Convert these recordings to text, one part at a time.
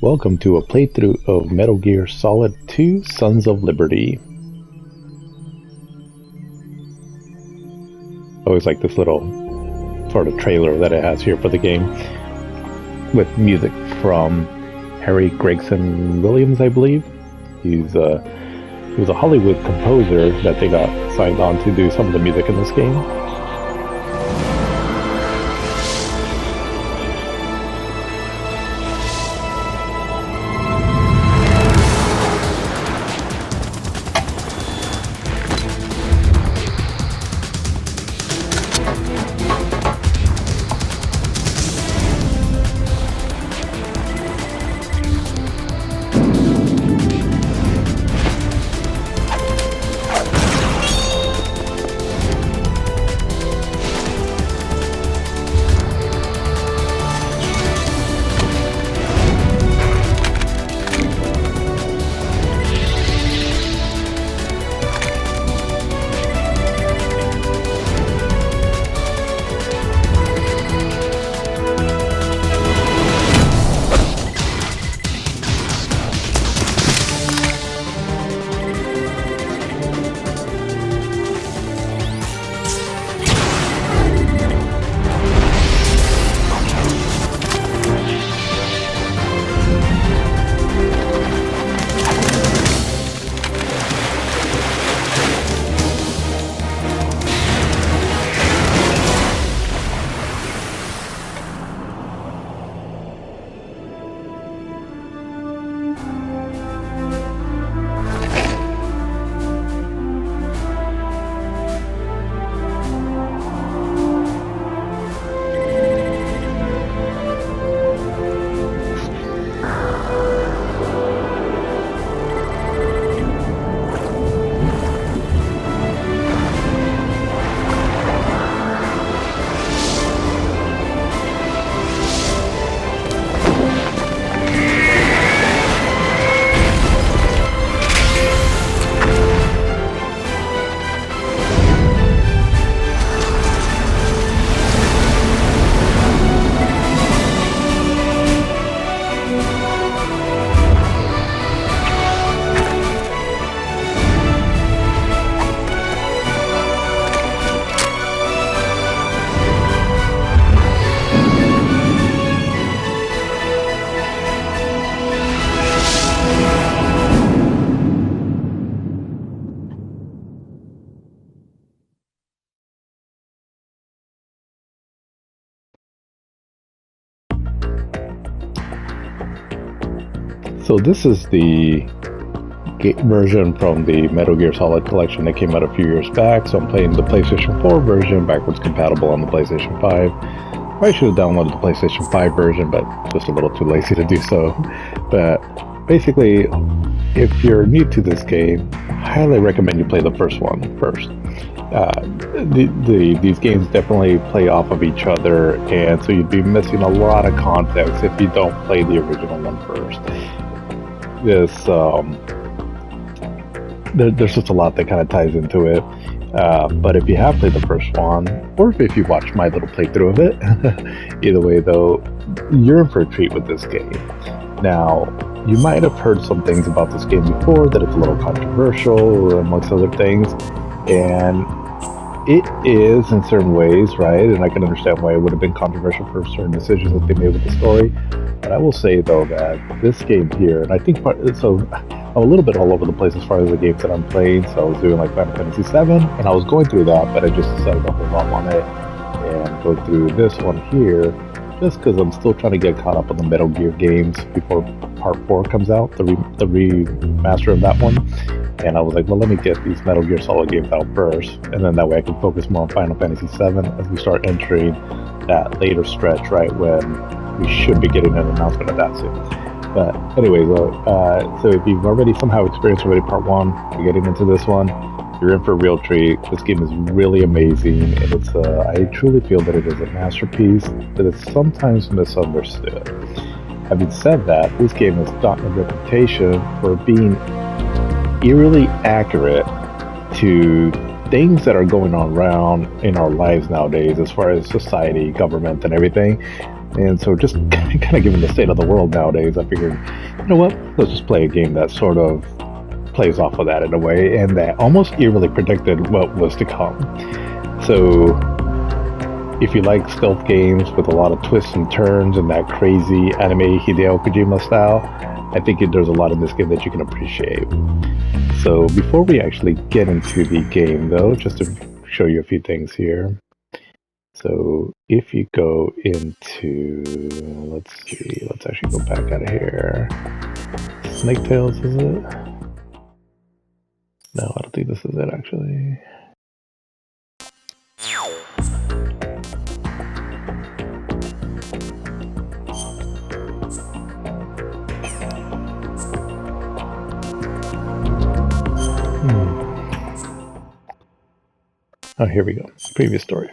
Welcome to a playthrough of Metal Gear Solid 2 Sons of Liberty. I always like this little sort of trailer that it has here for the game with music from Harry Gregson Williams, I believe. He was a Hollywood composer that they got signed on to do some of the music in this game. So this is the version from the Metal Gear Solid collection that came out a few years back. So I'm playing the PlayStation 4 version, backwards compatible on the PlayStation 5. I should have downloaded the PlayStation 5 version, but just a little too lazy to do so. But basically, if you're new to this game, I highly recommend you play the first one first. These games definitely play off of each other, and so you'd be missing a lot of context if you don't play the original one first. There's just a lot that kind of ties into it. But if you have played the first one, or if you watch my little playthrough of it, either way though, you're in for a treat with this game. Now, you might have heard some things about this game before, that it's a little controversial, or amongst other things, and it is in certain ways, right? And I can understand why it would have been controversial for certain decisions that they made with the story. But I will say though that this game here, and I think so, I'm a little bit all over the place as far as the games that I'm playing. So I was doing like Final Fantasy VII, and I was going through that, but I just decided to hold off on it and go through this one here, just because I'm still trying to get caught up on the Metal Gear games before Part 4 comes out, the remaster of that one. And I was like, well, let me get these Metal Gear Solid games out first, and then that way I can focus more on Final Fantasy VII as we start entering that later stretch, right, when we should be getting an announcement of that soon. But anyway, so if you've already somehow experienced already Part 1, you're getting into this one, you're in for a real treat. This game is really amazing, and it's I truly feel that it is a masterpiece that is sometimes misunderstood. Having said that, this game has gotten a reputation for being eerily accurate to things that are going on around in our lives nowadays as far as society, government, and everything. And so just kind of given the state of the world nowadays, I figured, you know what, let's just play a game that sort of plays off of that in a way, and that almost eerily predicted what was to come. So if you like stealth games with a lot of twists and turns and that crazy anime Hideo Kojima style, I think there's a lot in this game that you can appreciate. So before we actually get into the game though, just to show you a few things here. So if you go into, let's see, let's actually go back out of here. Snake Tales, is it? No, I don't think this is it actually. Oh, here we go. Previous story.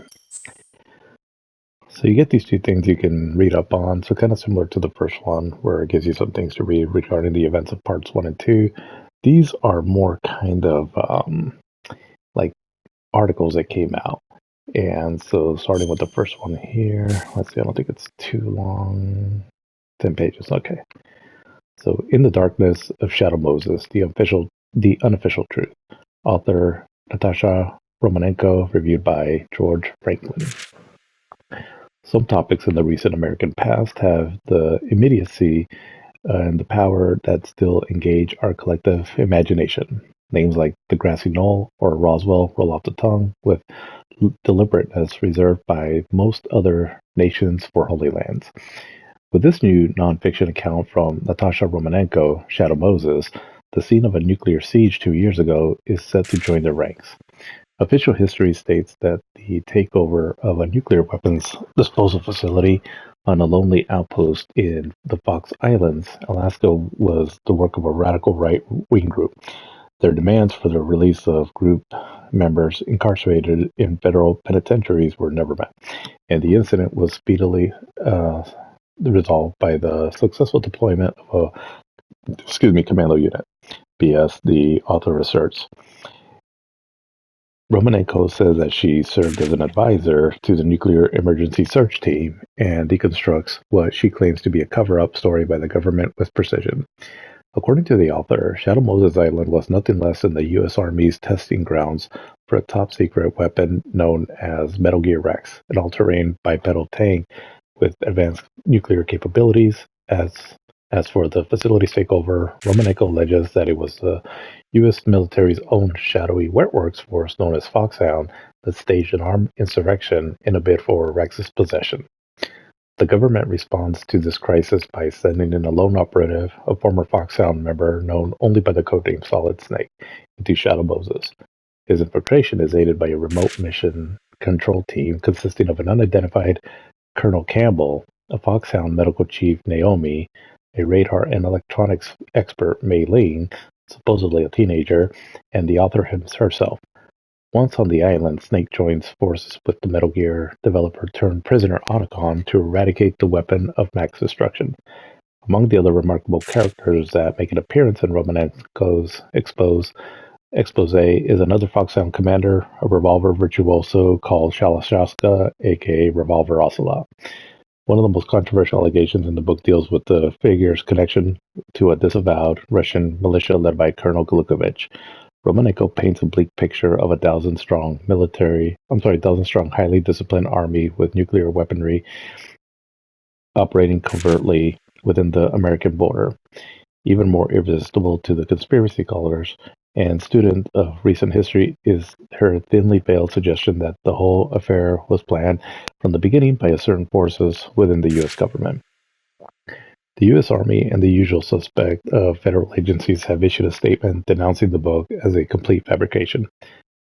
So you get these two things you can read up on. So kind of similar to the first one, where it gives you some things to read regarding the events of parts 1 and 2. These are more kind of like articles that came out. And so starting with the first one here, let's see, I don't think it's too long. 10 pages, okay. So In the Darkness of Shadow Moses, the unofficial truth. Author Natasha Romanenko, reviewed by George Franklin. Some topics in the recent American past have the immediacy and the power that still engage our collective imagination. Names like the Grassy Knoll or Roswell roll off the tongue with deliberateness reserved by most other nations for Holy Lands. With this new nonfiction account from Natasha Romanenko, Shadow Moses, the scene of a nuclear siege 2 years ago is set to join their ranks. Official history states that the takeover of a nuclear weapons disposal facility on a lonely outpost in the Fox Islands, Alaska, was the work of a radical right-wing group. Their demands for the release of group members incarcerated in federal penitentiaries were never met, and the incident was speedily resolved by the successful deployment of a commando unit, BS, the author asserts. Romanenko says that she served as an advisor to the Nuclear Emergency Search Team and deconstructs what she claims to be a cover-up story by the government with precision. According to the author, Shadow Moses Island was nothing less than the U.S. Army's testing grounds for a top-secret weapon known as Metal Gear Rex, an all-terrain bipedal tank with advanced nuclear capabilities. As for the facility's takeover, Romanenko alleges that it was the U.S. military's own shadowy wetworks force known as Foxhound that staged an armed insurrection in a bid for Rex's possession. The government responds to this crisis by sending in a lone operative, a former Foxhound member known only by the codename Solid Snake, into Shadow Moses. His infiltration is aided by a remote mission control team consisting of an unidentified Colonel Campbell, a Foxhound medical chief Naomi, a radar and electronics expert Mei Ling, supposedly a teenager, and the author herself. Once on the island, Snake joins forces with the Metal Gear developer turned prisoner Otacon to eradicate the weapon of mass destruction. Among the other remarkable characters that make an appearance in Romanenko's expose is another Foxhound commander, a revolver virtuoso called Shalashaska, aka Revolver Ocelot. One of the most controversial allegations in the book deals with the figure's connection to a disavowed Russian militia led by Colonel Glukovich. Romanenko paints a bleak picture of a 1,000-strong highly disciplined army with nuclear weaponry operating covertly within the American border. Even more irresistible to the conspiracy callers and student of recent history is her thinly veiled suggestion that the whole affair was planned from the beginning by certain forces within the U.S. government. The U.S. Army and the usual suspect of federal agencies have issued a statement denouncing the book as a complete fabrication.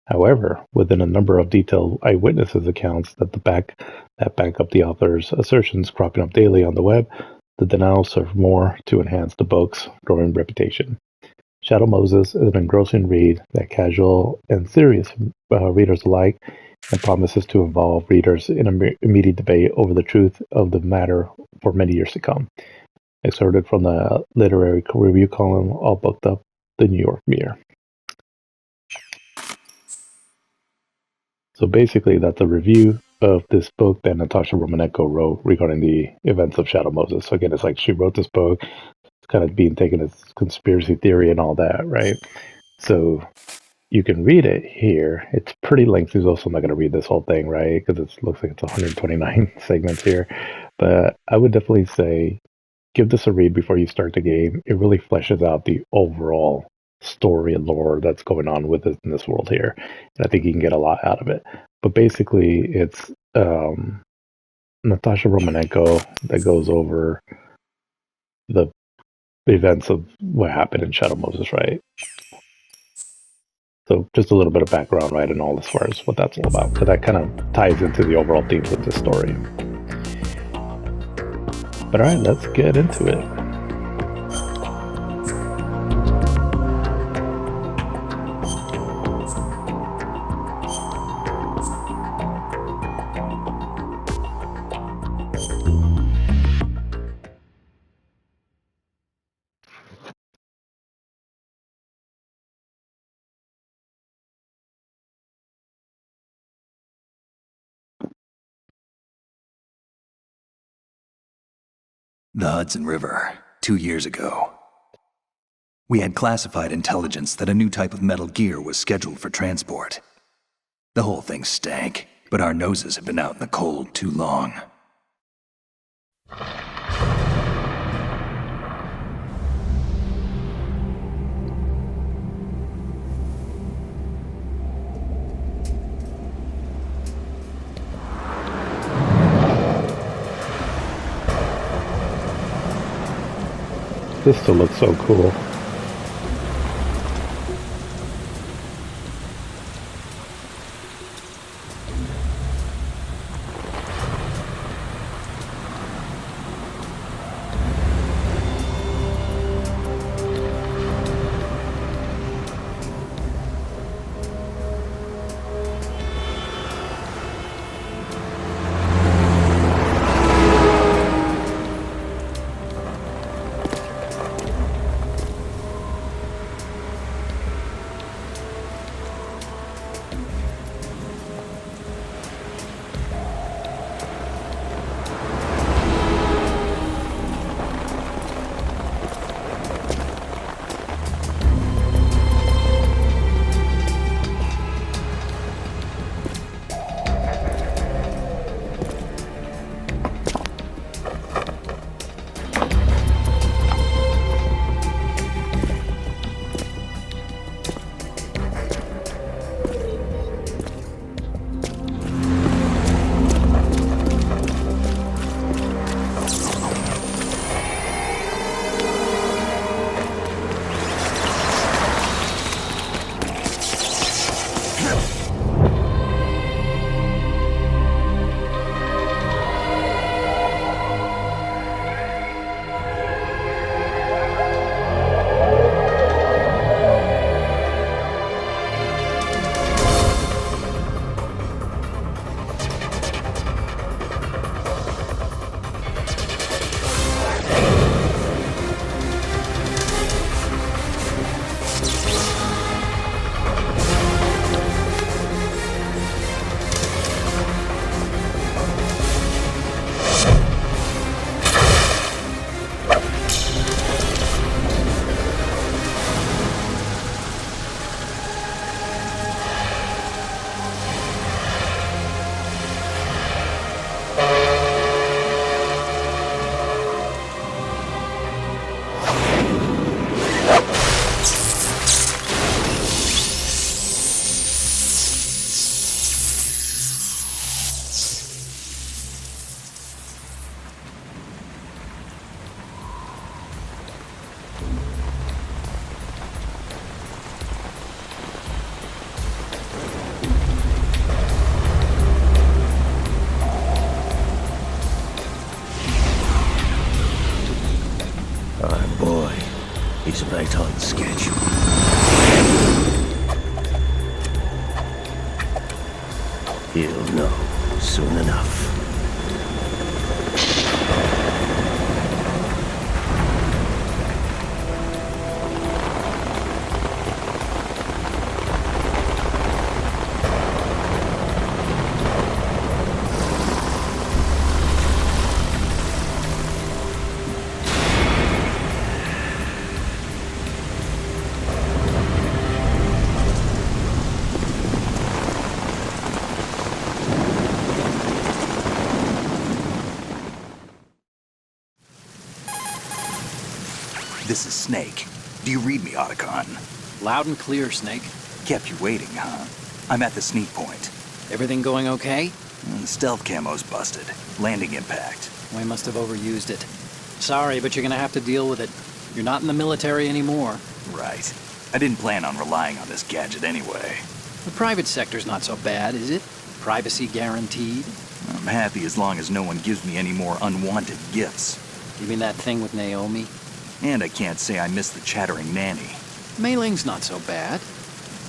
However, within a number of detailed eyewitnesses' accounts that back up the author's assertions cropping up daily on the web, the denials serve more to enhance the book's growing reputation. Shadow Moses is an engrossing read that casual and serious readers alike, and promises to involve readers in a immediate debate over the truth of the matter for many years to come. Excerpted from the literary review column, all booked up, the New York Mirror. So basically, that's a review of this book that Natasha Romanenko wrote regarding the events of Shadow Moses. So again, it's like she wrote this book. It's kind of being taken as conspiracy theory and all that, right? So you can read it here. It's pretty lengthy. So I'm not going to read this whole thing, right? Because it looks like it's 129 segments here. But I would definitely say give this a read before you start the game. It really fleshes out the overall story and lore that's going on with it in this world here. And I think you can get a lot out of it. But basically, it's Natasha Romanenko that goes over the events of what happened in Shadow Moses, right? So just a little bit of background, right, and all as far as what that's all about, because that kind of ties into the overall themes of this story. But all right, let's get into it. The Hudson River, 2 years ago. We had classified intelligence that a new type of metal gear was scheduled for transport. The whole thing stank, but our noses had been out in the cold too long. This still looks so cool. He's right on schedule. He'll know soon enough. This is Snake. Do you read me, Otacon? Loud and clear, Snake. Kept you waiting, huh? I'm at the sneak point. Everything going okay? The stealth camo's busted. Landing impact. We must have overused it. Sorry, but you're gonna have to deal with it. You're not in the military anymore. Right. I didn't plan on relying on this gadget anyway. The private sector's not so bad, is it? Privacy guaranteed? I'm happy as long as no one gives me any more unwanted gifts. You mean that thing with Naomi? And I can't say I miss the chattering nanny. Mei Ling's not so bad.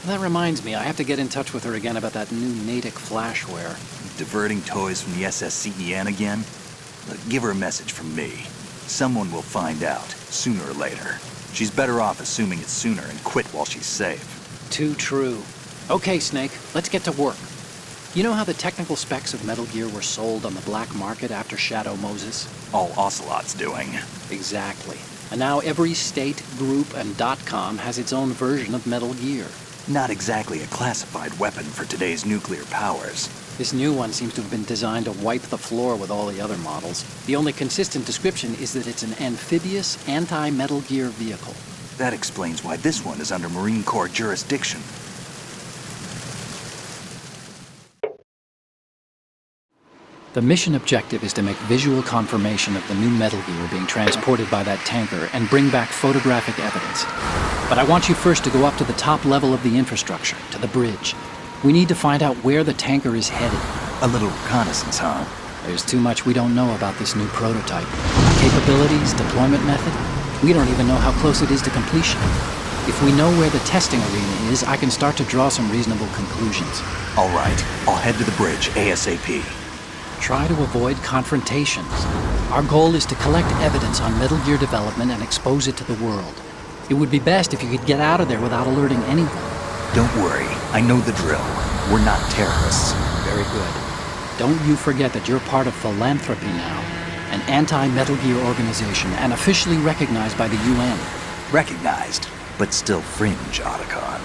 That reminds me, I have to get in touch with her again about that new Natick flashware. Diverting toys from the SSCEN again? Look, give her a message from me. Someone will find out, sooner or later. She's better off assuming it's sooner and quit while she's safe. Too true. Okay, Snake, let's get to work. You know how the technical specs of Metal Gear were sold on the black market after Shadow Moses? All Ocelot's doing. Exactly. And now every state, group, and .com has its own version of Metal Gear. Not exactly a classified weapon for today's nuclear powers. This new one seems to have been designed to wipe the floor with all the other models. The only consistent description is that it's an amphibious, anti-Metal Gear vehicle. That explains why this one is under Marine Corps jurisdiction. The mission objective is to make visual confirmation of the new Metal Gear being transported by that tanker and bring back photographic evidence. But I want you first to go up to the top level of the infrastructure, to the bridge. We need to find out where the tanker is headed. A little reconnaissance, huh? There's too much we don't know about this new prototype. Capabilities, deployment method. We don't even know how close it is to completion. If we know where the testing arena is, I can start to draw some reasonable conclusions. All right, I'll head to the bridge ASAP. Try to avoid confrontations. Our goal is to collect evidence on Metal Gear development and expose it to the world. It would be best if you could get out of there without alerting anyone. Don't worry, I know the drill. We're not terrorists. Very good. Don't you forget that you're part of Philanthropy now, an anti-Metal Gear organization and officially recognized by the UN. Recognized, but still fringe, Otacon.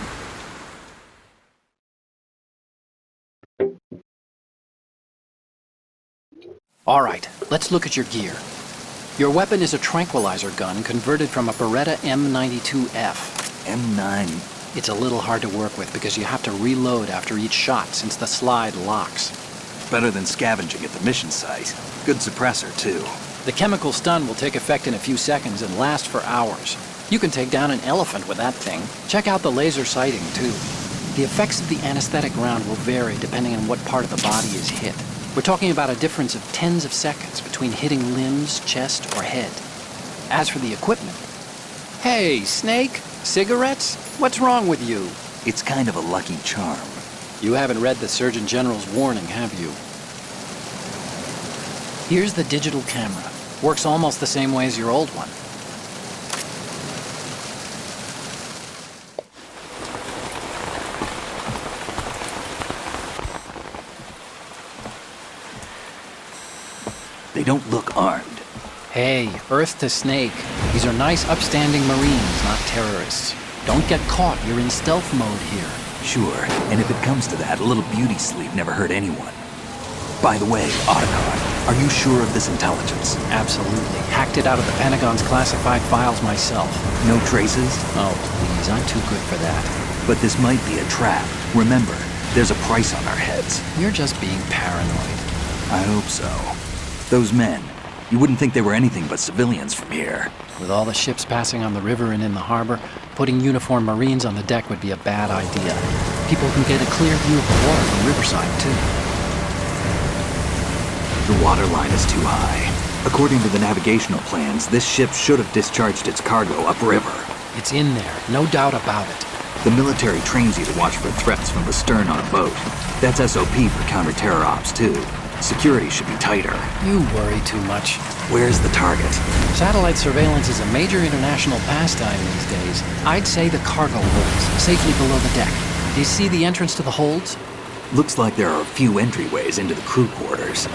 All right, let's look at your gear. Your weapon is a tranquilizer gun converted from a Beretta M92F. M9. It's a little hard to work with because you have to reload after each shot since the slide locks. Better than scavenging at the mission site. Good suppressor, too. The chemical stun will take effect in a few seconds and last for hours. You can take down an elephant with that thing. Check out the laser sighting, too. The effects of the anesthetic round will vary depending on what part of the body is hit. We're talking about a difference of tens of seconds between hitting limbs, chest, or head. As for the equipment... Hey, Snake! Cigarettes? What's wrong with you? It's kind of a lucky charm. You haven't read the Surgeon General's warning, have you? Here's the digital camera. Works almost the same way as your old one. They don't look armed. Hey, Earth to Snake. These are nice, upstanding Marines, not terrorists. Don't get caught. You're in stealth mode here. Sure, and if it comes to that, a little beauty sleep never hurt anyone. By the way, Otacon, are you sure of this intelligence? Absolutely. Hacked it out of the Pentagon's classified files myself. No traces? Oh, please, I'm too good for that. But this might be a trap. Remember, there's a price on our heads. You're just being paranoid. I hope so. Those men, you wouldn't think they were anything but civilians from here. With all the ships passing on the river and in the harbor, putting uniformed Marines on the deck would be a bad idea. People can get a clear view of the water from Riverside, too. The water line is too high. According to the navigational plans, this ship should have discharged its cargo upriver. It's in there, no doubt about it. The military trains you to watch for threats from the stern on a boat. That's SOP for counter-terror ops, too. Security should be tighter. You worry too much. Where's the target? Satellite surveillance is a major international pastime these days. I'd say the cargo holds, safely below the deck. Do you see the entrance to the holds? Looks like there are a few entryways into the crew quarters.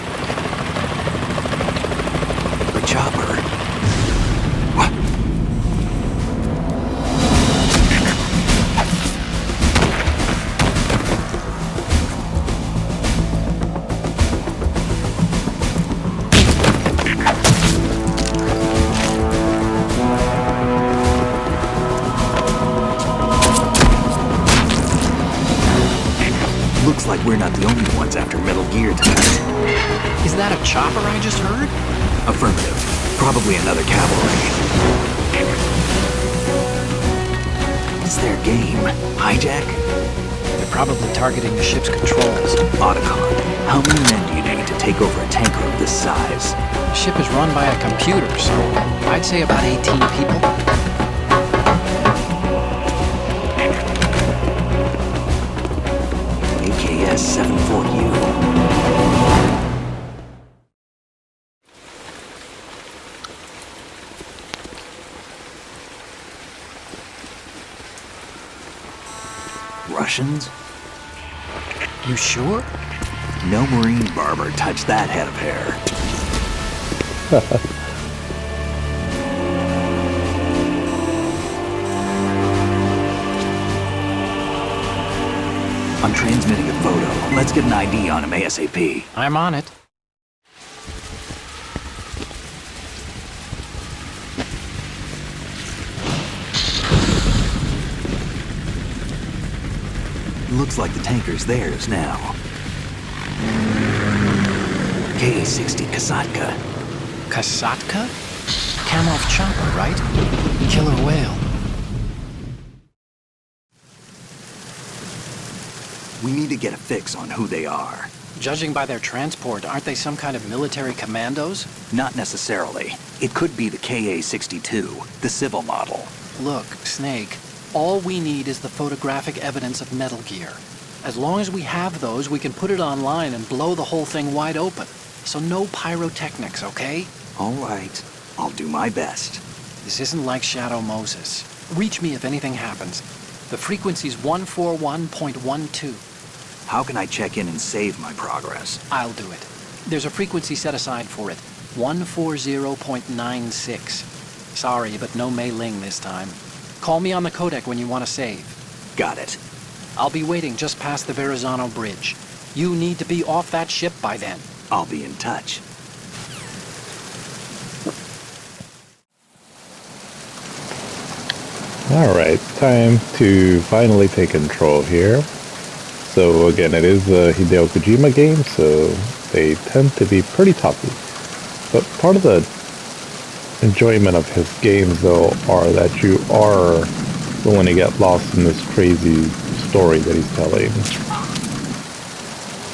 The chopper. What? Looks like we're not the only ones after Metal Gear tonight. Is that a chopper I just heard? Affirmative. Probably another cavalry. It's their game. Hijack? They're probably targeting the ship's controls. Otacon, how many men do you need to take over a tanker of this size? The ship is run by a computer, so I'd say about 18 people. AKS-74U. Russians? You sure? No Marine barber touched that head of hair. I'm transmitting a photo. Let's get an ID on him ASAP. I'm on it. Looks like the tanker's theirs now. Ka-60 Kasatka. Kasatka? Kamov chopper, right? Killer whale. We need to get a fix on who they are. Judging by their transport, aren't they some kind of military commandos? Not necessarily. It could be the Ka-62, the civil model. Look, Snake, all we need is the photographic evidence of Metal Gear. As long as we have those, we can put it online and blow the whole thing wide open. So no pyrotechnics, okay? All right. I'll do my best. This isn't like Shadow Moses. Reach me if anything happens. The frequency's 141.12. How can I check in and save my progress? I'll do it. There's a frequency set aside for it. 140.96. Sorry, but no Mei Ling this time. Call me on the codec when you want to save. Got it. I'll be waiting just past the Verrazano Bridge. You need to be off that ship by then. I'll be in touch. Alright, time to finally take control here. So again, it is a Hideo Kojima game, so they tend to be pretty toppy. But part of the enjoyment of his games, though, are that you are willing to get lost in this crazy story that he's telling.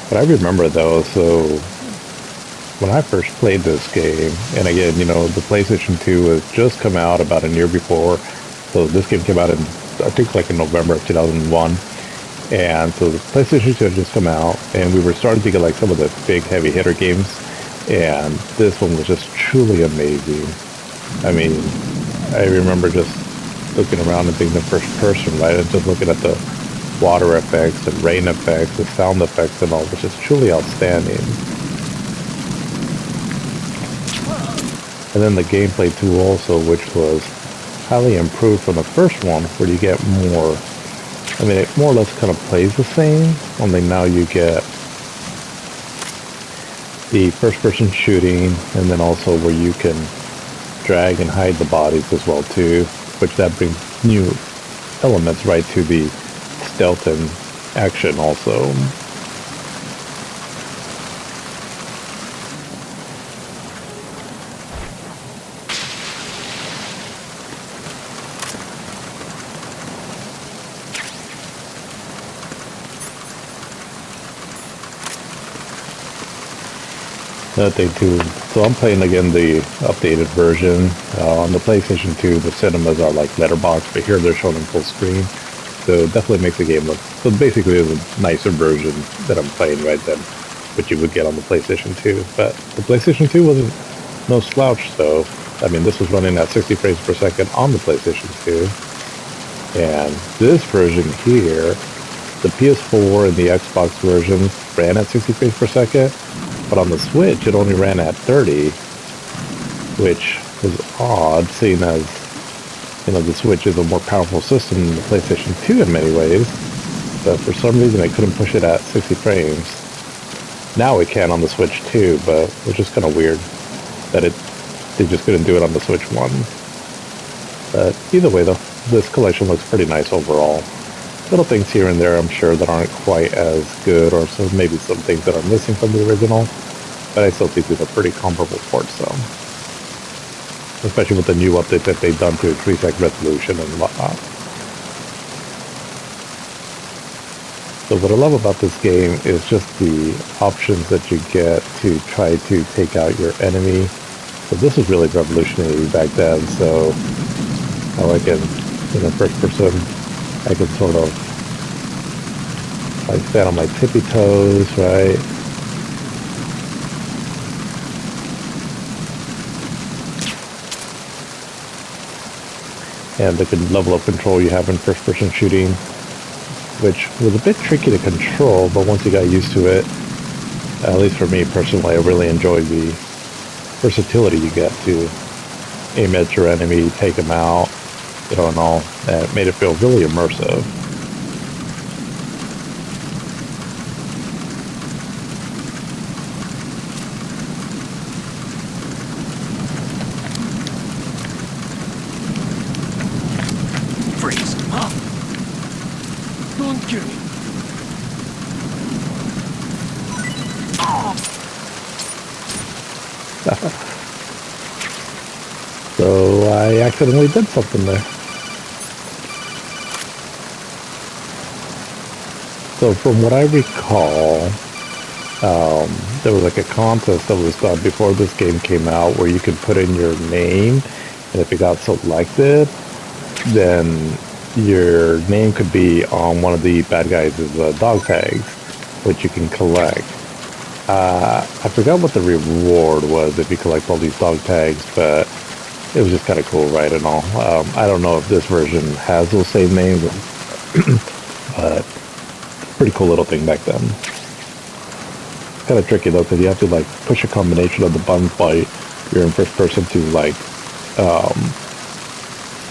But I remember, though, so when I first played this game, and again, you know, the PlayStation 2 had just come out about a year before. So this game came out in, I think, like in November of 2001. And so the PlayStation 2 had just come out, and we were starting to get like some of the big heavy hitter games. And this one was just truly amazing. I mean, I remember just looking around and being the first person, right? And just looking at the water effects and rain effects, the sound effects and all, which is truly outstanding. And then the gameplay too also, which was highly improved from the first one, where you get more, I mean, it more or less kind of plays the same, only now you get the first-person shooting, and then also where you can drag and hide the bodies as well too, which that brings new elements right to the stealth and action also. That they do. So I'm playing again the updated version. On the PlayStation 2, the cinemas are like letterbox, but here they're shown in full screen. So it definitely makes the game look. So basically, it's a nicer version that I'm playing right then, which you would get on the PlayStation 2. But the PlayStation 2 wasn't no slouch, though. I mean, this was running at 60 frames per second on the PlayStation 2. And this version here, the PS4 and the Xbox version ran at 60 frames per second. But on the Switch, it only ran at 30, which was odd, seeing as, you know, the Switch is a more powerful system than the PlayStation 2 in many ways. But for some reason, it couldn't push it at 60 frames. Now it can on the Switch too, but it's just kind of weird that they just couldn't do it on the Switch 1. But either way, though, this collection looks pretty nice overall. Little things here and there, I'm sure, that aren't quite as good, or so maybe some things that are missing from the original. But I still think these are pretty comparable ports, though. Especially with the new update that they've done to increase like resolution and whatnot. So what I love about this game is just the options that you get to try to take out your enemy. So this was really revolutionary back then. So how I can, first person, I can sort of like stand on my tippy toes, right? And the level of control you have in first person shooting, which was a bit tricky to control, but once you got used to it, at least for me personally, I really enjoyed the versatility you get to aim at your enemy, take them out, and all. That made it feel really immersive. Freeze. Don't kill me. So I accidentally did something there. So from what I recall, there was like a contest that was done before this game came out where you could put in your name, and if you got selected, then your name could be on one of the bad guys' dog tags, which you can collect. I forgot what the reward was if you collect all these dog tags, but it was just kind of cool, right, and all. I don't know if this version has those same names, but pretty cool little thing back then. Kind of tricky though, because you have to like push a combination of the buttons while you're in first person to like,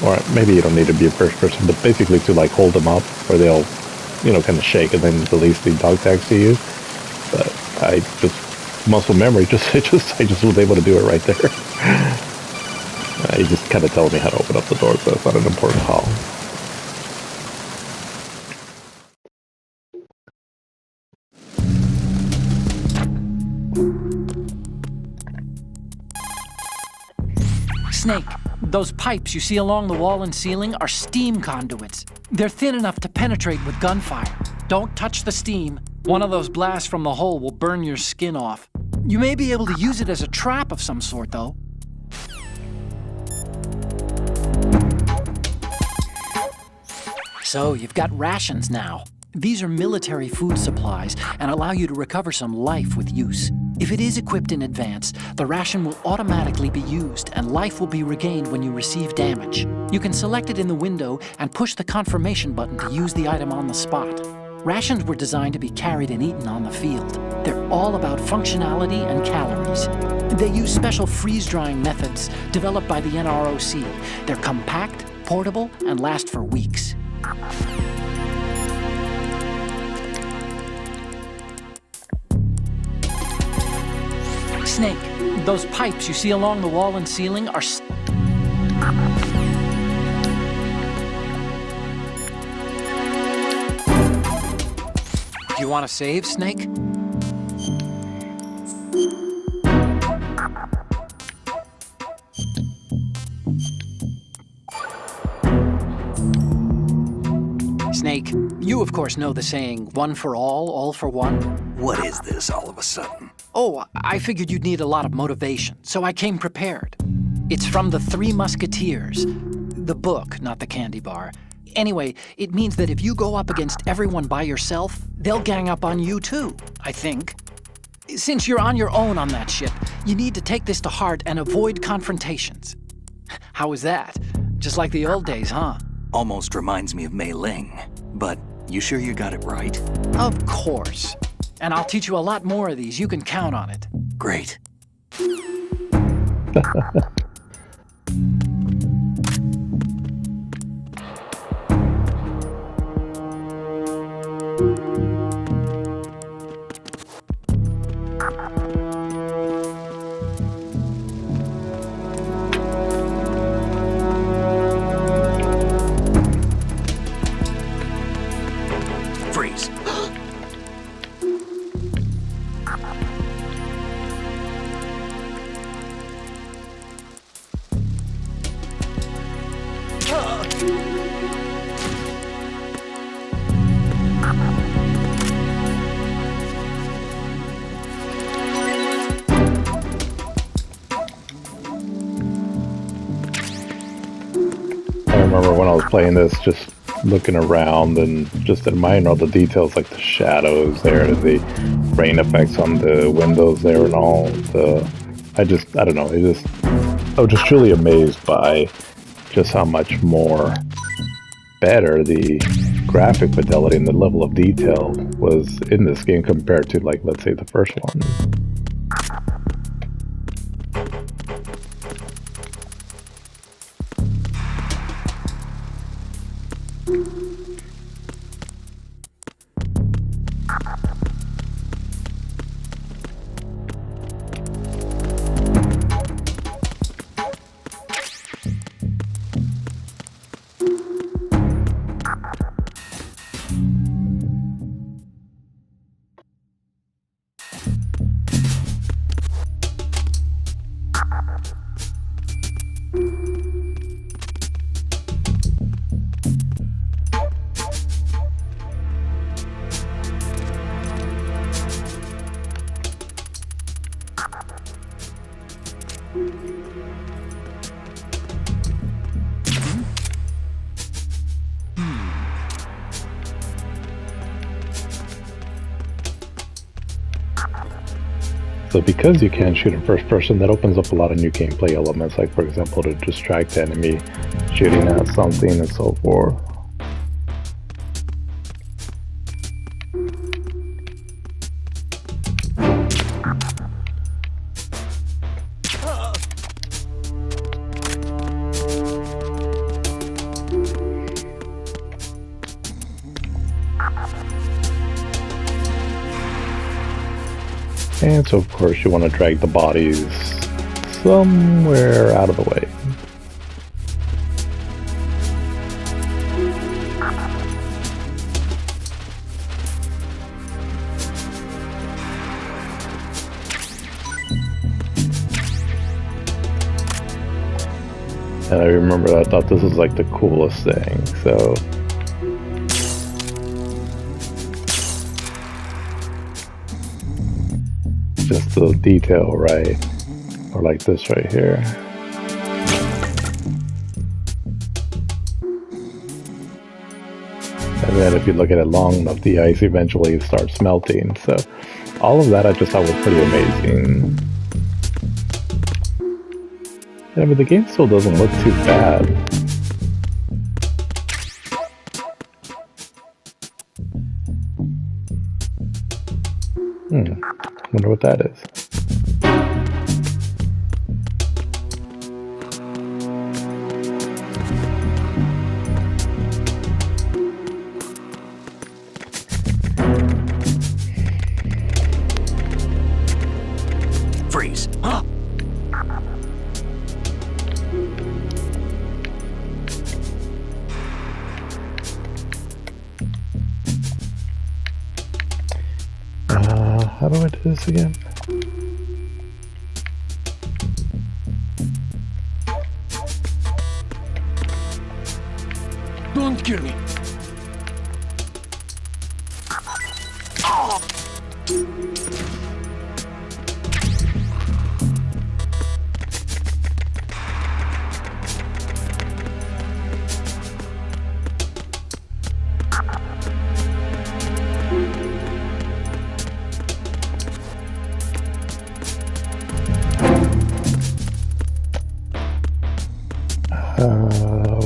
or maybe you don't need to be a first person, but basically to like hold them up, or they'll, kind of shake and then release the dog tags to you. But I just muscle memory, I just was able to do it right there. He just kind of tells me how to open up the door, so it's not an important call. Snake, those pipes you see along the wall and ceiling are steam conduits. They're thin enough to penetrate with gunfire. Don't touch the steam. One of those blasts from the hole will burn your skin off. You may be able to use it as a trap of some sort, though. So, you've got rations now. These are military food supplies and allow you to recover some life with use. If it is equipped in advance, the ration will automatically be used and life will be regained when you receive damage. You can select it in the window and push the confirmation button to use the item on the spot. Rations were designed to be carried and eaten on the field. They're all about functionality and calories. They use special freeze-drying methods developed by the NROC. They're compact, portable, and last for weeks. Snake, those pipes you see along the wall and ceiling are... Do you want to save, Snake? Snake, you of course know the saying, one for all for one. What is this all of a sudden? Oh, I figured you'd need a lot of motivation, so I came prepared. It's from the Three Musketeers. The book, not the candy bar. Anyway, it means that if you go up against everyone by yourself, they'll gang up on you too, I think. Since you're on your own on that ship, you need to take this to heart and avoid confrontations. How was that? Just like the old days, huh? Almost reminds me of Mei Ling. But you sure you got it right? Of course. And I'll teach you a lot more of these. You can count on it. Great. Freeze. I remember when I was playing this, just looking around and just admiring all the details, like the shadows there, the rain effects on the windows there, and all the. I don't know. I was just truly amazed by just how much more better the graphic fidelity and the level of detail was in this game compared to, like, let's say the first one. So because you can shoot in first person, that opens up a lot of new gameplay elements, like for example to distract the enemy shooting at something and so forth. And so of course you want to drag the bodies somewhere out of the way. And I remember I thought this was like the coolest thing, so just the detail, right? Or like this right here. And then if you look at it long enough, the ice eventually starts melting. So all of that I just thought was pretty amazing. Yeah, but the game still doesn't look too bad. Wonder what that is. Freeze. Huh? How do I do this again? Don't kill me.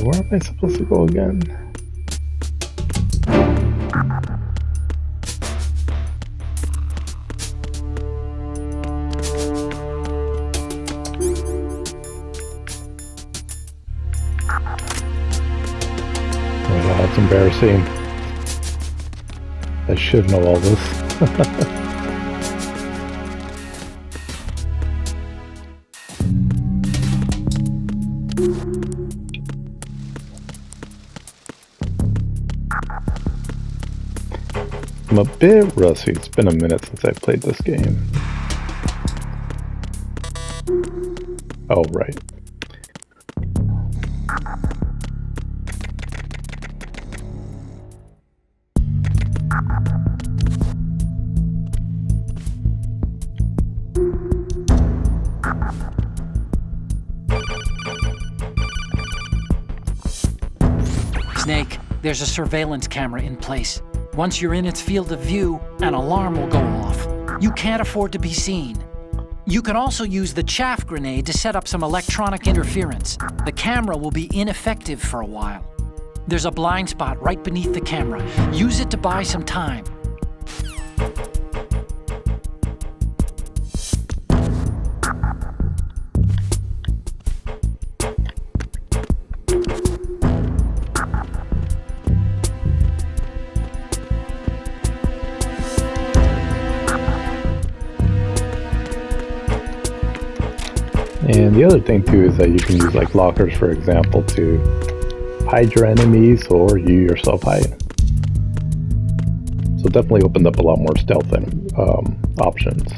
Where am I supposed to go again? Oh, that's embarrassing. I should know all this. I'm a bit rusty. It's been a minute since I played this game. Oh, right. Snake, there's a surveillance camera in place. Once you're in its field of view, an alarm will go off. You can't afford to be seen. You can also use the chaff grenade to set up some electronic interference. The camera will be ineffective for a while. There's a blind spot right beneath the camera. Use it to buy some time. And the other thing too is that you can use like lockers, for example, to hide your enemies or you yourself hide. So definitely opened up a lot more stealth and options.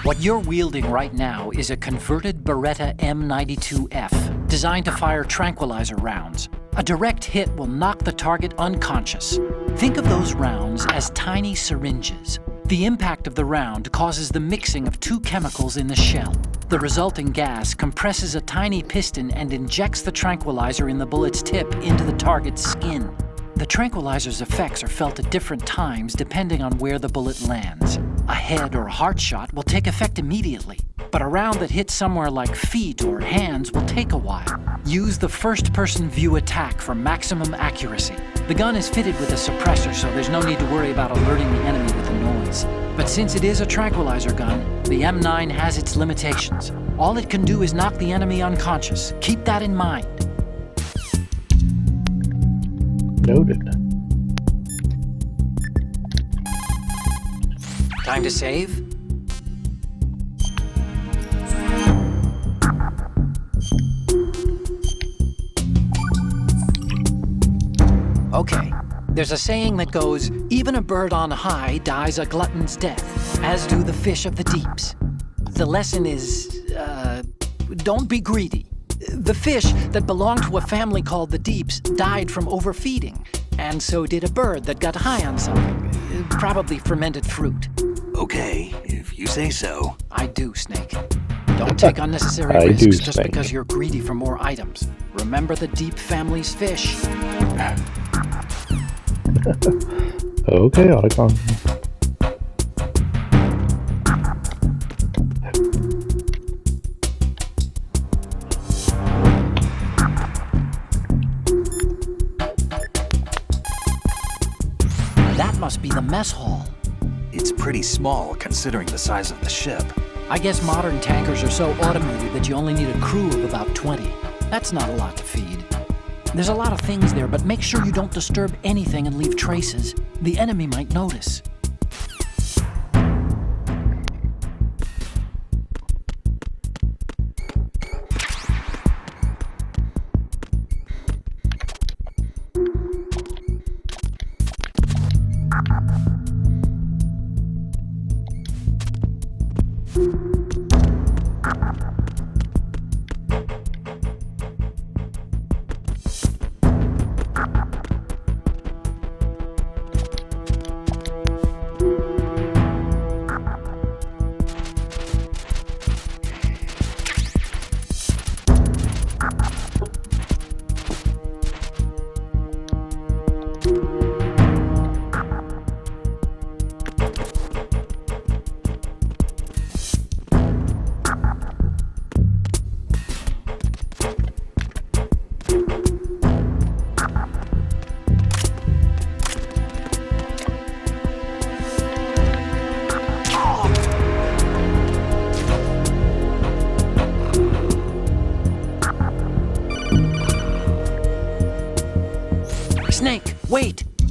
What you're wielding right now is a converted Beretta M92F, designed to fire tranquilizer rounds. A direct hit will knock the target unconscious. Think of those rounds as tiny syringes. The impact of the round causes the mixing of two chemicals in the shell. The resulting gas compresses a tiny piston and injects the tranquilizer in the bullet's tip into the target's skin. The tranquilizer's effects are felt at different times depending on where the bullet lands. A head or a heart shot will take effect immediately, but a round that hits somewhere like feet or hands will take a while. Use the first-person view attack for maximum accuracy. The gun is fitted with a suppressor, so there's no need to worry about alerting the enemy with the noise. But since it is a tranquilizer gun, the M9 has its limitations. All it can do is knock the enemy unconscious. Keep that in mind. Noted. Time to save? Okay, there's a saying that goes, even a bird on high dies a glutton's death, as do the fish of the deeps. The lesson is, don't be greedy. The fish that belonged to a family called the Deeps died from overfeeding, and so did a bird that got high on something, probably fermented fruit. Okay, if you say so. I do, Snake. Don't take unnecessary I risks do, just Snake. because you're greedy for more items. Remember the Deep family's fish. Okay, Otacon. That must be the mess hall. It's pretty small considering the size of the ship. I guess modern tankers are so automated that you only need a crew of about 20. That's not a lot to feed. There's a lot of things there, but make sure you don't disturb anything and leave traces. The enemy might notice.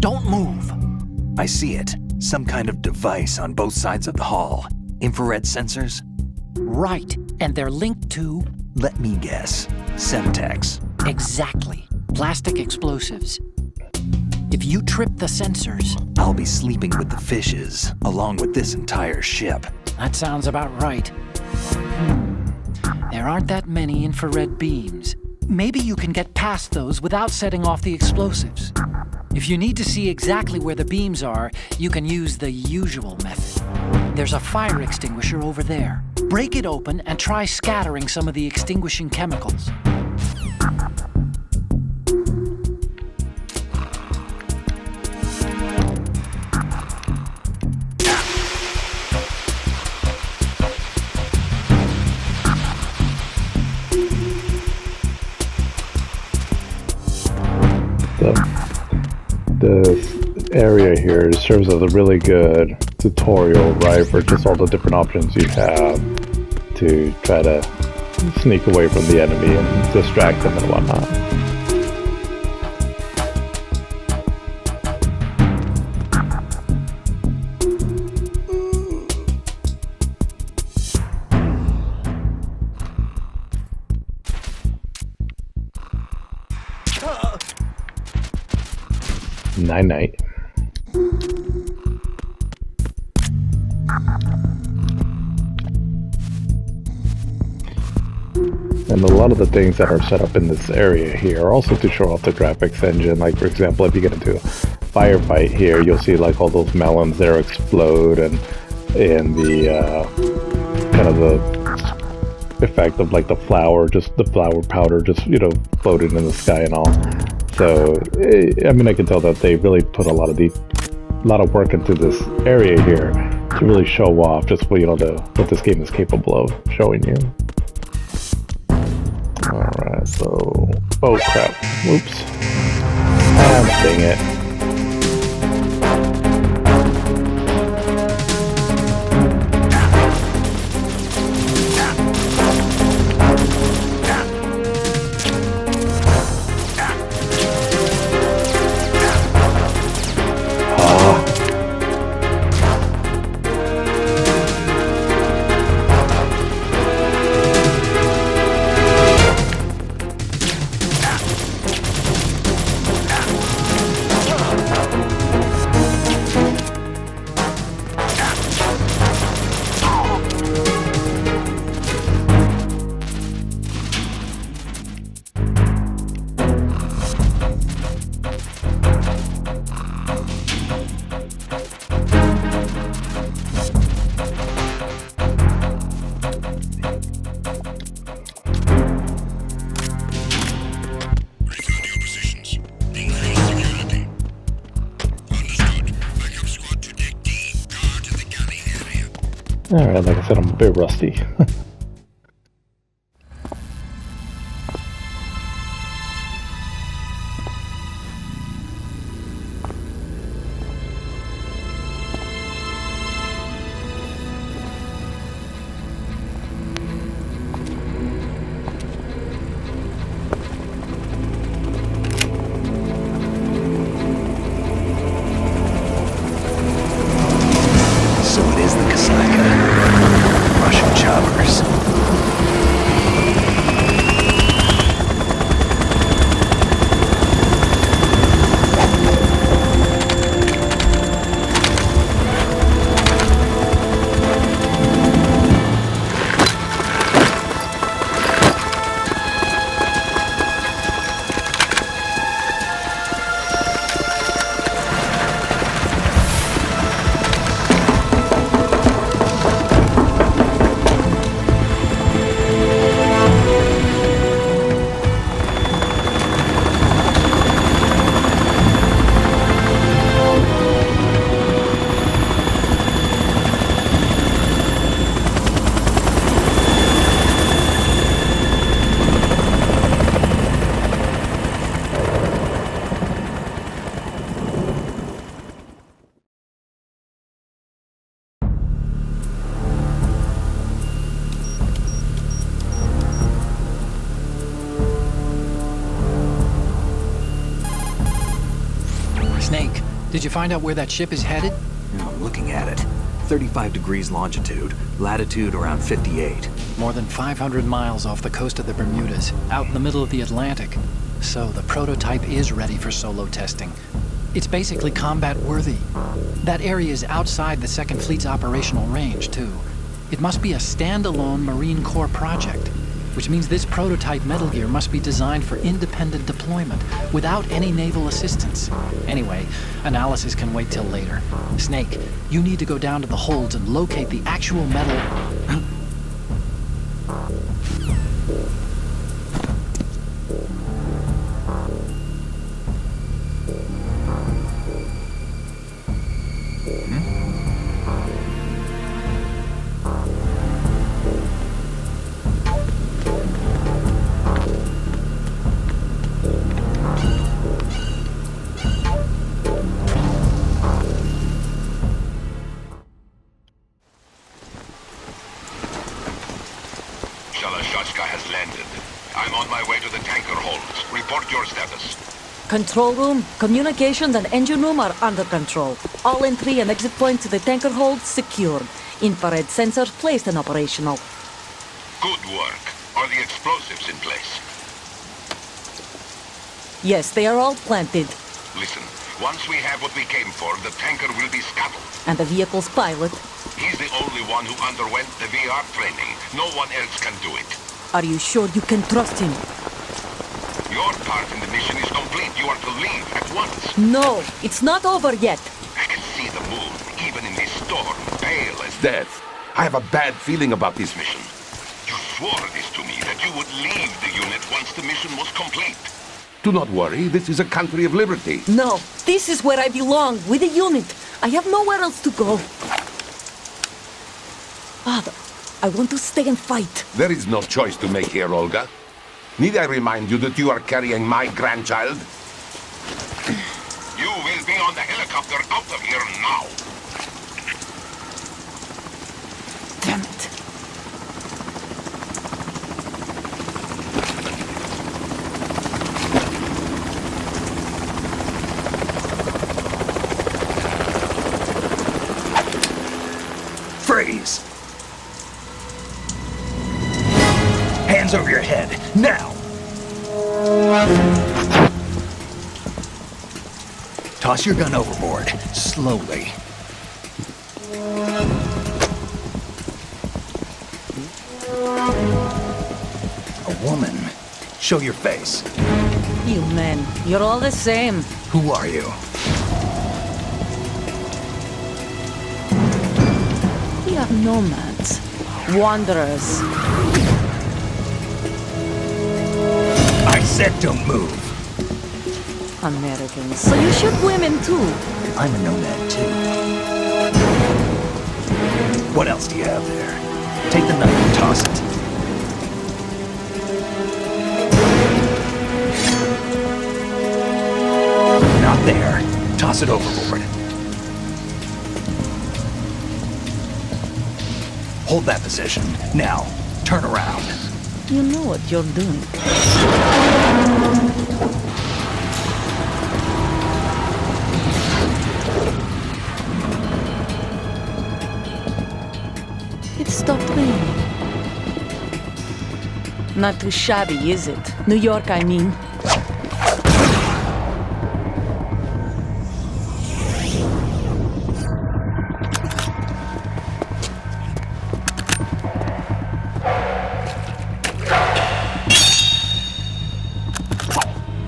Don't move. I see it. Some kind of device on both sides of the hall. Infrared sensors? Right, and they're linked to... Let me guess. Semtex. Exactly. Plastic explosives. If you trip the sensors... I'll be sleeping with the fishes, along with this entire ship. That sounds about right. There aren't that many infrared beams. Maybe you can get past those without setting off the explosives. If you need to see exactly where the beams are, you can use the usual method. There's a fire extinguisher over there. Break it open and try scattering some of the extinguishing chemicals. This area here serves as a really good tutorial, right, for just all the different options you have to try to sneak away from the enemy and distract them and whatnot. Night-night. And a lot of the things that are set up in this area here are also to show off the graphics engine. Like, for example, if you get into a firefight here, you'll see like all those melons there explode, and the kind of the effect of like the flour powder just, you know, floating in the sky and all. So, I mean, I can tell that they really put a lot of work into this area here to really show off just what, you know, what this game is capable of showing you. Alright, so... Oh crap. Whoops. Ah, dang it. Alright, like I said, I'm a bit rusty. So it is the Kasaka. Russian choppers. Did you find out where that ship is headed? Now I'm looking at it. 35 degrees longitude, latitude around 58. More than 500 miles off the coast of the Bermudas, out in the middle of the Atlantic. So the prototype is ready for solo testing. It's basically combat-worthy. That area is outside the Second Fleet's operational range, too. It must be a standalone Marine Corps project, which means this prototype Metal Gear must be designed for independent deployment, without any naval assistance. Anyway, analysis can wait till later. Snake, you need to go down to the holds and locate the actual metal... Shalashaska has landed. I'm on my way to the tanker holds. Report your status. Control room, communications and engine room are under control. All entry and exit points to the tanker hold secured. Infrared sensors placed and operational. Good work. Are the explosives in place? Yes, they are all planted. Listen, once we have what we came for, the tanker will be scuttled. And the vehicle's pilot. He's the only one who underwent the VR training. No one else can do it. Are you sure you can trust him? Your part in the mission is complete. You are to leave at once. No, it's not over yet. I can see the moon, even in this storm, pale as death. I have a bad feeling about this mission. You swore this to me, that you would leave the unit once the mission was complete. Do not worry, this is a country of liberty. No, this is where I belong, with the unit. I have nowhere else to go. Father, I want to stay and fight. There is no choice to make here, Olga. Need I remind you that you are carrying my grandchild? You will be on the helicopter out of here now. Damn it. Freeze! Hands over your head, now! Toss your gun overboard, slowly. A woman. Show your face. You men, you're all the same. Who are you? We are nomads. Wanderers. I said don't move. Americans. So you shoot women too. I'm a nomad too. What else do you have there? Take the knife and toss it. Not there. Toss it overboard. Hold that position. Now, turn around. You know what you're doing. It stopped raining. Not too shabby, is it? New York, I mean.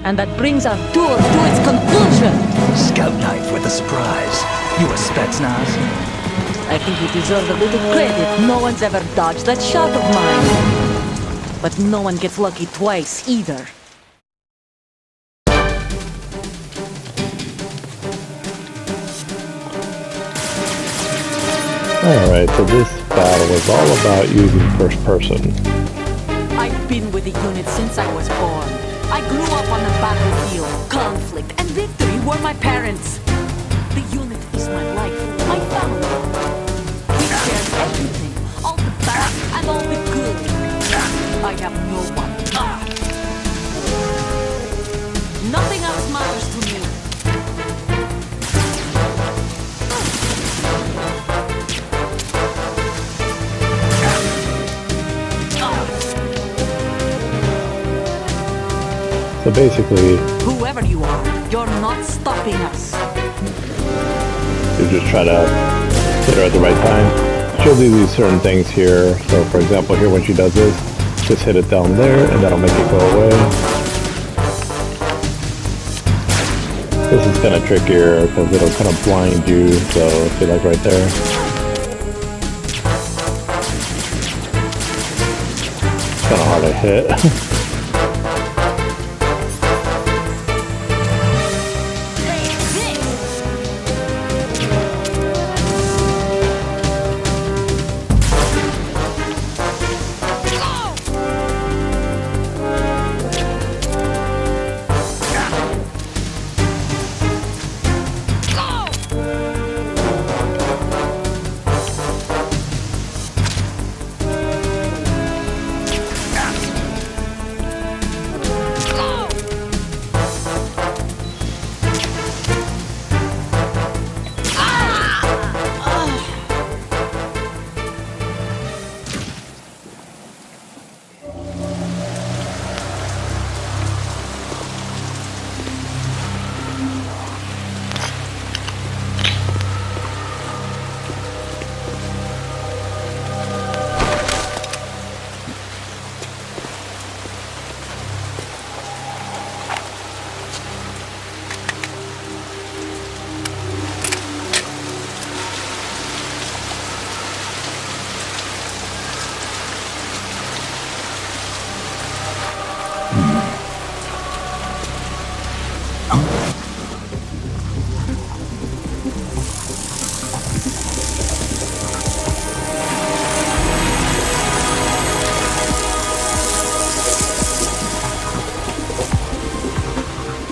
And that brings our tour to its conclusion. Scout knife with a surprise. You a Spetsnaz? I think you deserve a little credit. No one's ever dodged that shot of mine. But no one gets lucky twice, either. Alright, so this battle is all about using first person. I've been with the unit since I was born. I grew up on the battlefield. Conflict and victory were my parents. The unit is my life, my family. We share everything, all the bad and all the good. I have no one. Nothing else matters to me. basically, Whoever you are, you're not stopping us. you just try to hit her at the right time. She'll do these certain things here. So, for example, here when she does this, just hit it down there, and that'll make it go away. This is kind of trickier because it'll kind of blind you. So, see, like right there. Kind of hard to hit.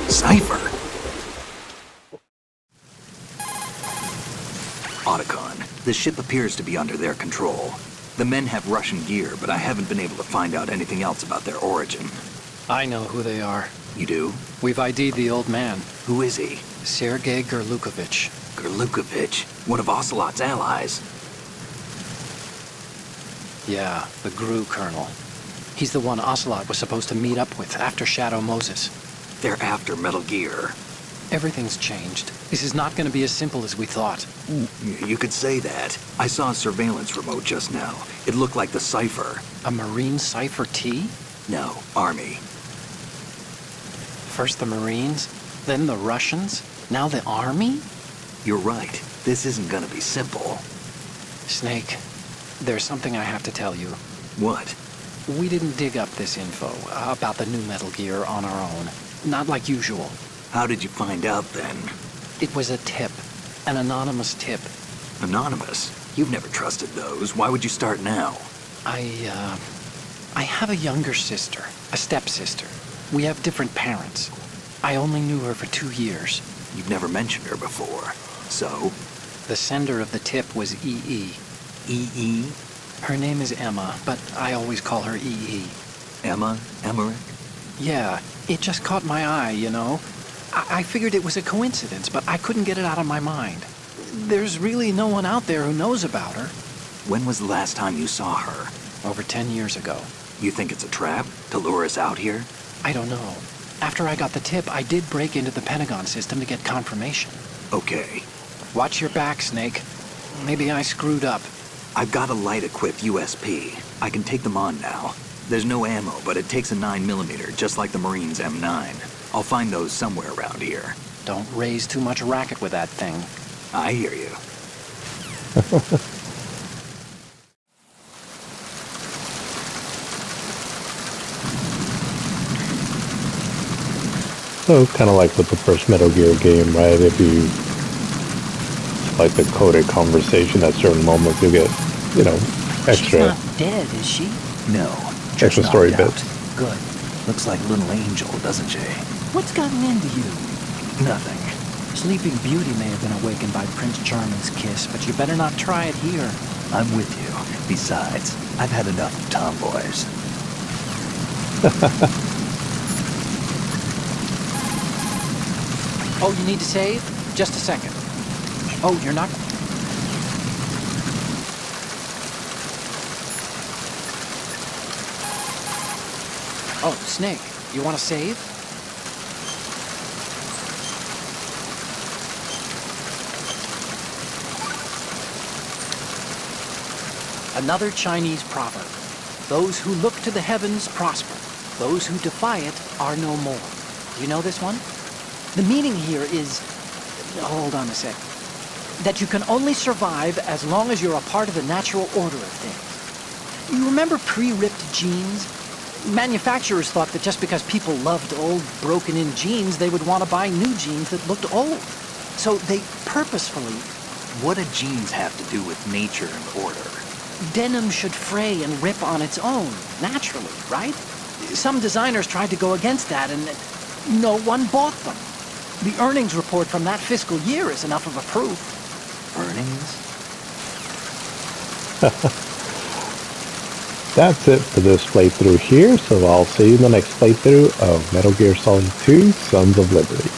Cypher! Otacon, the ship appears to be under their control. The men have Russian gear, but I haven't been able to find out anything else about their origin. I know who they are. You do? We've ID'd the old man, Who is he? Sergei Gerlukovich. Gerlukovich, one of Ocelot's allies. Yeah, the GRU colonel. He's the one Ocelot was supposed to meet up with after Shadow Moses. They're after Metal Gear. Everything's changed. This is not going to be as simple as we thought. You could say that. I saw a surveillance remote just now. It looked like the Cypher. A Marine Cypher T? No, Army. First the Marines, then the Russians, now the Army? You're right. This isn't gonna be simple. Snake, there's something I have to tell you. What? We didn't dig up this info about the new Metal Gear on our own. Not like usual. How did you find out then? It was a tip. An anonymous tip. Anonymous? You've never trusted those. Why would you start now? I have a younger sister, a stepsister. We have different parents. I only knew her for 2 years. You've never mentioned her before. So? The sender of the tip was EE. EE? Her name is Emma, but I always call her EE. Emma? Emmerich? Yeah, it just caught my eye, you know? I figured it was a coincidence, but I couldn't get it out of my mind. There's really no one out there who knows about her. When was the last time you saw her? Over 10 years ago. You think it's a trap? To lure us out here? I don't know. After I got the tip, I did break into the Pentagon system to get confirmation. Okay. Watch your back, Snake. Maybe I screwed up. I've got a light-equipped USP. I can take them on now. There's no ammo, but it takes a 9mm, just like the Marines' M9. I'll find those somewhere around here. Don't raise too much racket with that thing. I hear you. So it's kind of like with the first Metal Gear game, right? If you like the coded conversation at certain moments, you'll get, you know, extra. She's not dead, is she? No. Extra just story knocked out. bits. Good. Looks like little Angel, doesn't she? What's gotten into you? Nothing. Sleeping Beauty may have been awakened by Prince Charming's kiss, but you better not try it here. I'm with you. Besides, I've had enough of tomboys. Oh, you need to save? Just a second. Oh, you're not... Oh, Snake, you want to save? Another Chinese proverb. Those who look to the heavens prosper. Those who defy it are no more. Do you know this one? The meaning here is... Hold on a sec. That you can only survive as long as you're a part of the natural order of things. You remember pre-ripped jeans? Manufacturers thought that just because people loved old, broken-in jeans, they would want to buy new jeans that looked old. So they purposefully... What do jeans have to do with nature and order? Denim should fray and rip on its own, naturally, right? Some designers tried to go against that, and no one bought them. The earnings report from that fiscal year is enough of a proof. Earnings? That's it for this playthrough here, so I'll see you in the next playthrough of Metal Gear Solid 2 Sons of Liberty.